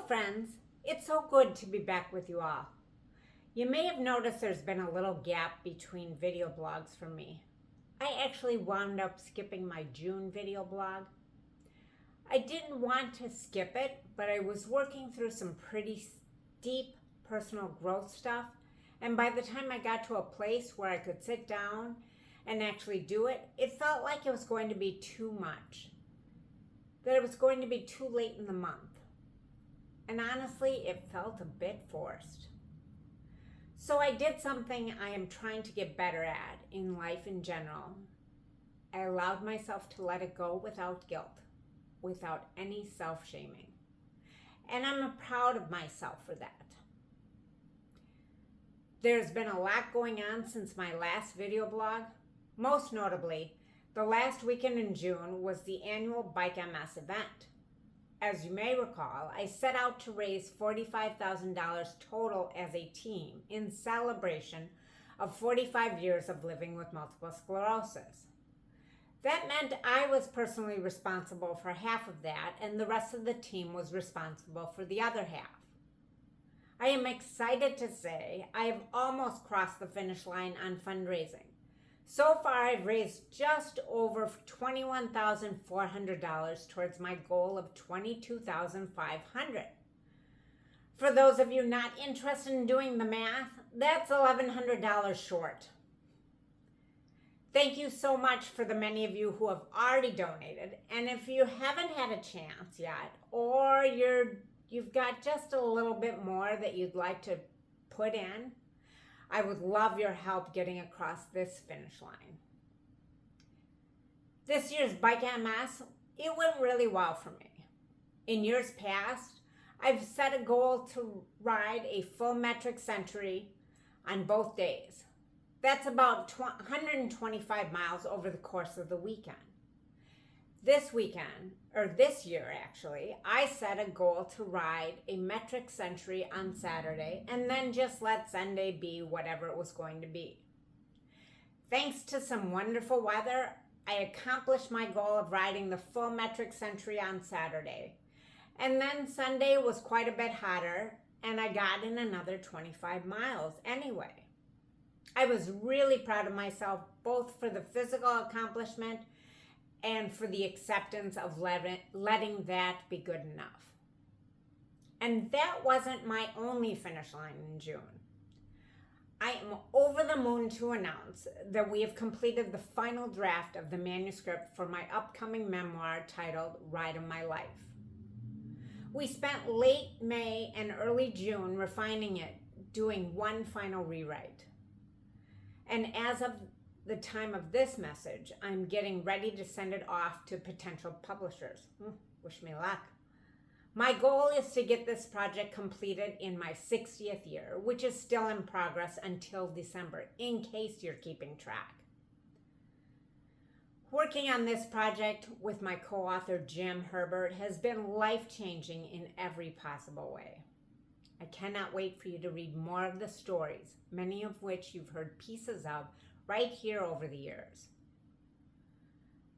friends, it's so good to be back with you all. You may have noticed there's been a little gap between video blogs for me. I actually wound up skipping my June video blog. I didn't want to skip it, but I was working through some pretty deep personal growth stuff, and by the time I got to a place where I could sit down and actually do it, it felt like it was going to be too much, that it was going to be too late in the month. And honestly, it felt a bit forced. So I did something I am trying to get better at in life in general. I allowed myself to let it go without guilt, without any self-shaming. And I'm proud of myself for that. There's been a lot going on since my last video blog. Most notably, the last weekend in June was the annual Bike MS event. As you may recall, I set out to raise $45,000 total as a team in celebration of 45 years of living with multiple sclerosis. That meant I was personally responsible for half of that, and the rest of the team was responsible for the other half. I am excited to say I have almost crossed the finish line on fundraising. So far, I've raised just over $21,400 towards my goal of $22,500. For those of you not interested in doing the math, that's $1,100 short. Thank you so much for the many of you who have already donated. And if you haven't had a chance yet, or you've got just a little bit more that you'd like to put in, I would love your help getting across this finish line. This year's Bike MS, it went really well for me. In years past, I've set a goal to ride a full metric century on both days. That's about 125 miles over the course of the weekend. This year actually, I set a goal to ride a metric century on Saturday and then just let Sunday be whatever it was going to be. Thanks to some wonderful weather, I accomplished my goal of riding the full metric century on Saturday. And then Sunday was quite a bit hotter and I got in another 25 miles anyway. I was really proud of myself, both for the physical accomplishment and for the acceptance of letting that be good enough. And that wasn't my only finish line in June. I am over the moon to announce that we have completed the final draft of the manuscript for my upcoming memoir titled Ride of My Life. We spent late May and early June refining it, doing one final rewrite. And as of the time of this message, I'm getting ready to send it off to potential publishers. Wish me luck. My goal is to get this project completed in my 60th year, which is still in progress until December, in case you're keeping track. Working on this project with my co-author Jim Herbert has been life-changing in every possible way. I cannot wait for you to read more of the stories, many of which you've heard pieces of right here over the years,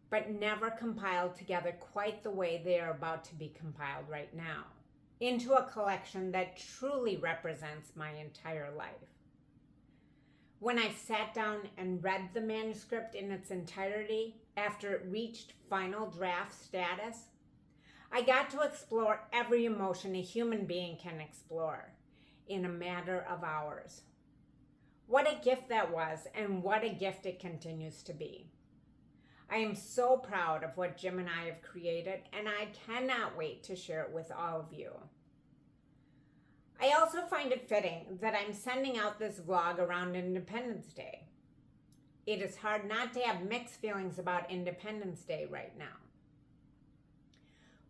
but never compiled together quite the way they are about to be compiled right now, into a collection that truly represents my entire life. When I sat down and read the manuscript in its entirety after it reached final draft status, I got to explore every emotion a human being can explore in a matter of hours. What a gift that was, and what a gift it continues to be. I am so proud of what Jim and I have created, and I cannot wait to share it with all of you. I also find it fitting that I'm sending out this vlog around Independence Day. It is hard not to have mixed feelings about Independence Day right now.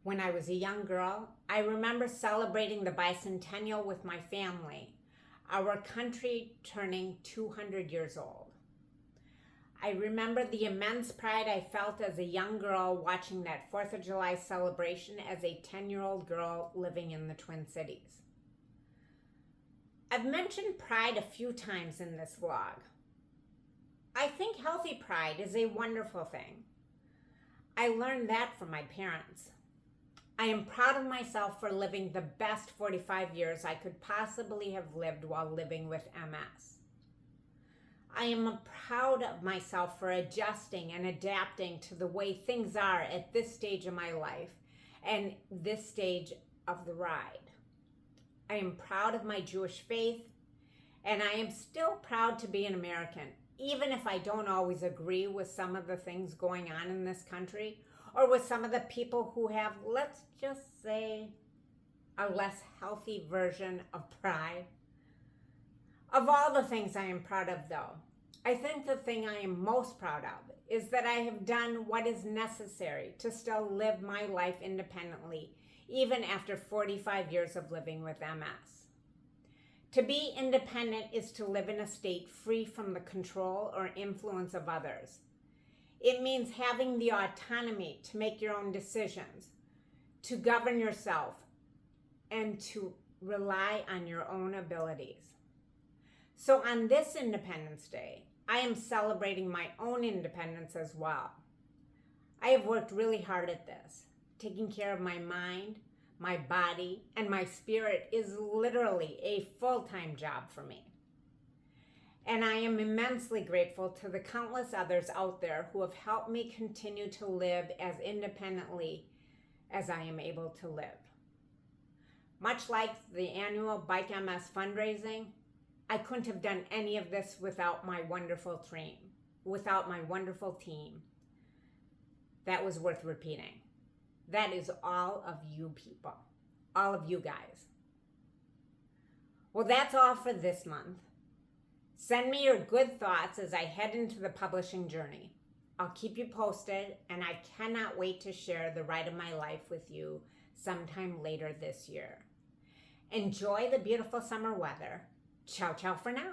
When I was a young girl, I remember celebrating the bicentennial with my family, our country turning 200 years old. I remember the immense pride I felt as a young girl watching that 4th of July celebration as a 10-year-old girl living in the Twin Cities. I've mentioned pride a few times in this vlog. I think healthy pride is a wonderful thing. I learned that from my parents. I am proud of myself for living the best 45 years I could possibly have lived while living with MS. I am proud of myself for adjusting and adapting to the way things are at this stage of my life and this stage of the ride. I am proud of my Jewish faith, and I am still proud to be an American, even if I don't always agree with some of the things going on in this country, or with some of the people who have, let's just say, a less healthy version of pride. Of all the things I am proud of, though, I think the thing I am most proud of is that I have done what is necessary to still live my life independently, even after 45 years of living with MS. To be independent is to live in a state free from the control or influence of others. It means having the autonomy to make your own decisions, to govern yourself, and to rely on your own abilities. So on this Independence Day, I am celebrating my own independence as well. I have worked really hard at this. Taking care of my mind, my body, and my spirit is literally a full-time job for me. And I am immensely grateful to the countless others out there who have helped me continue to live as independently as I am able to live. Much like the annual Bike MS fundraising, I couldn't have done any of this without my wonderful team. That was worth repeating. That is all of you people, all of you guys. Well, that's all for this month. Send me your good thoughts as I head into the publishing journey. I'll keep you posted, and I cannot wait to share the ride of my life with you sometime later this year. Enjoy the beautiful summer weather. Ciao, ciao for now.